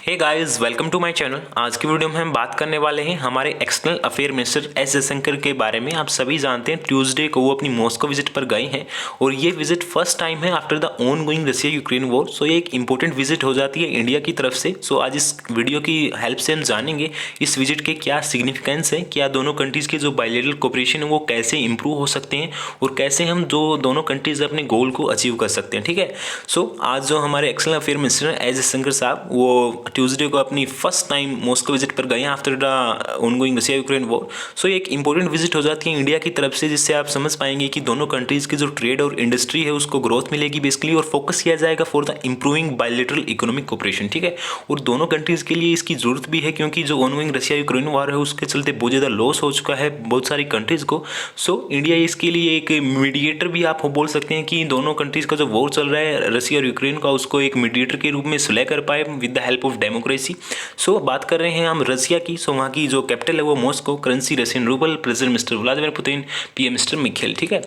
Hey guys, welcome to my channel. आज की video में हम बात करने वाले हैं हमारे external affair minister S Jaishankar के बारे में। आप सभी जानते हैं ट्यूसडे को वो अपनी मॉस्को विजिट पर गए हैं और ये विजिट फर्स्ट टाइम है after the ongoing Russia Ukraine war. So ये एक इंपॉर्टेंट विजिट हो जाती है इंडिया की तरफ से। सो आज इस वीडियो की हेल्प से हम जानेंगे इस विजिट के क्या सिग्निफिकेंस है, क्या दोनों कंट्रीज़ के जो बायलैटरल कोऑपरेशन है वो कैसे इंप्रूव हो सकते हैं और कैसे हम जो दोनों कंट्रीज़ अपने गोल को अचीव कर सकते हैं। ठीक है। सो आज जो हमारे external affair minister S Jaishankar साहब वो ट्यूसडे को अपनी फर्स्ट टाइम मॉस्को विजिट पर गए हैं after the ongoing Russia Ukraine war. So ये एक इंपॉर्टेंट विजिट हो जाती है इंडिया की तरफ से, जिससे आप समझ पाएंगे कि दोनों कंट्रीज़ की जो ट्रेड और इंडस्ट्री है उसको ग्रोथ मिलेगी बेसिकली, और फोकस किया जाएगा for the improving bilateral economic cooperation. ठीक है। और दोनों कंट्रीज़ के लिए इसकी जरूरत भी है क्योंकि जो ऑनगोइंग रशिया यूक्रेन वॉर है उसके चलते बहुत ज़्यादा लॉस हो चुका है बहुत सारी कंट्रीज़ को। सो इंडिया इसके लिए एक मीडिएटर भी आप बोल सकते हैं कि दोनों कंट्रीज़ का जो वॉर चल रहा है रशिया और यूक्रेन का, उसको एक मीडिएटर के रूप में सुलह कर पाए with the help of democracy. So बात कर रहे हैं हम रशिया की। सो वहाँ की जो कैपिटल है वो Moscow, currency Russian rouble, president mister Vladimir Putin, PM mister Michelle. ठीक है।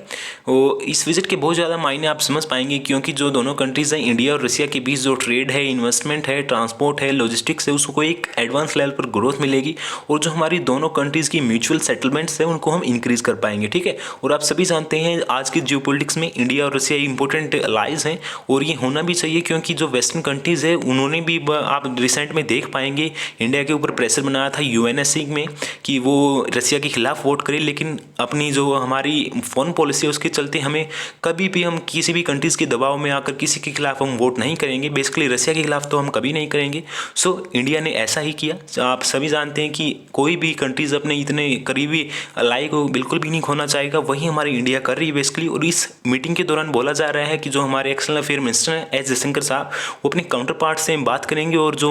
वो इस विजिट के बहुत ज़्यादा मायने आप समझ पाएंगे क्योंकि जो दोनों कंट्रीज़ हैं इंडिया और रशिया के बीच जो ट्रेड है, इन्वेस्टमेंट है, ट्रांसपोर्ट है, लॉजिस्टिक्स है, उसको एक एडवांस लेवल पर ग्रोथ मिलेगी और जो हमारी दोनों कंट्रीज़ की म्यूचुअल सेटलमेंट्स है उनको हम इंक्रीज़ कर पाएंगे। ठीक है। और आप सभी जानते हैं आज की जियोपॉलिटिक्स में इंडिया और रशिया इंपॉर्टेंट अलाइज हैं और ये होना भी चाहिए क्योंकि जो वेस्टर्न कंट्रीज़ है उन्होंने भी आप रिसेंट में देख पाएंगे इंडिया के ऊपर प्रेशर बनाया था यूएनएससी में कि वो रशिया के खिलाफ वोट करे, लेकिन अपनी जो हमारी फॉरेन पॉलिसी है उसके चलते हमें कभी भी हम किसी भी कंट्रीज़ के दबाव में आकर किसी के खिलाफ हम वोट नहीं करेंगे। बेसिकली रशिया के खिलाफ तो हम कभी नहीं करेंगे। सो इंडिया ने ऐसा ही किया। आप सभी जानते हैं कि कोई भी कंट्रीज़ अपने इतने करीबी अलाई को बिल्कुल भी नहीं खोना चाहेगा, वही हमारी इंडिया कर रही है बेसिकली। और इस मीटिंग के दौरान बोला जा रहा है कि जो हमारे एक्सटर्नल अफेयर मिनिस्टर हैं एस जयशंकर साहब वो अपने काउंटर पार्ट से बात करेंगे और जो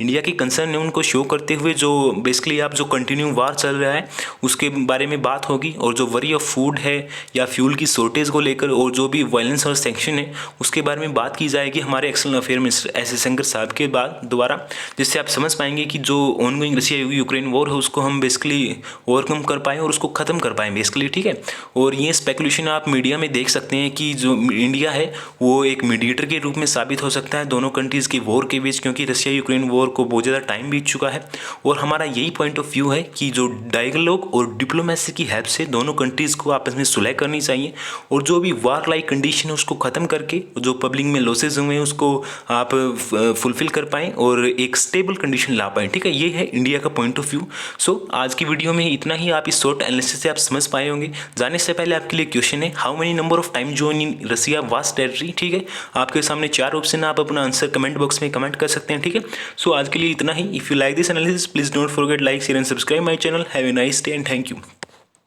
इंडिया की कंसर्न है उनको शो करते हुए जो बेसिकली आप जो कंटिन्यू वार चल रहा है उसके बारे में बात होगी और जो वरी ऑफ फूड है या फ्यूल की शॉर्टेज को लेकर और जो भी वायलेंस और सैंक्शन है उसके बारे में बात की जाएगी हमारे external affair minister S Jaishankar साहब के बाद दोबारा, जिससे आप समझ पाएंगे कि जो ऑनगोइंग रशिया यूक्रेन वॉर है उसको हम बेसिकली ओवरकम कर पाएँ और उसको ख़त्म कर पाएँ बेसिकली। ठीक है। और ये स्पेकुलेशन आप मीडिया में देख सकते हैं कि जो इंडिया है वो एक मीडिएटर के रूप में साबित हो सकता है दोनों कंट्रीज़ की वॉर के बीच, क्योंकि रशिया यूक्रेन वॉर को बहुत ज़्यादा टाइम बीत चुका है और हमारा यही पॉइंट ऑफ व्यू है कि जो डायलॉग और डिप्लोमेसी की हेल्प से दोनों कंट्रीज़ को आपस में सुलह करनी चाहिए और जो भी वार लाइक कंडीशन है उसको ख़त्म करके जो पब्लिक में लॉसेज हुए हैं उसको आप फुलफिल कर पाएँ और एक स्टेबल कंडीशन ला पाएँ। ठीक है। ये है इंडिया का पॉइंट ऑफ व्यू। सो आज की वीडियो में इतना ही। आप इस शॉर्ट एनालिसिस से आप समझ पाए होंगे। जाने से पहले आपके लिए क्वेश्चन है, how many number of time join in Russia vast territory. ठीक है। आपके सामने 4 ऑप्शन है, आप अपना आंसर कमेंट बॉक्स में कमेंट कर सकते हैं। ठीक है। सो आज के लिए इतना ही। If you like this analysis please don't forget like share and subscribe my channel. Have a nice day and thank you.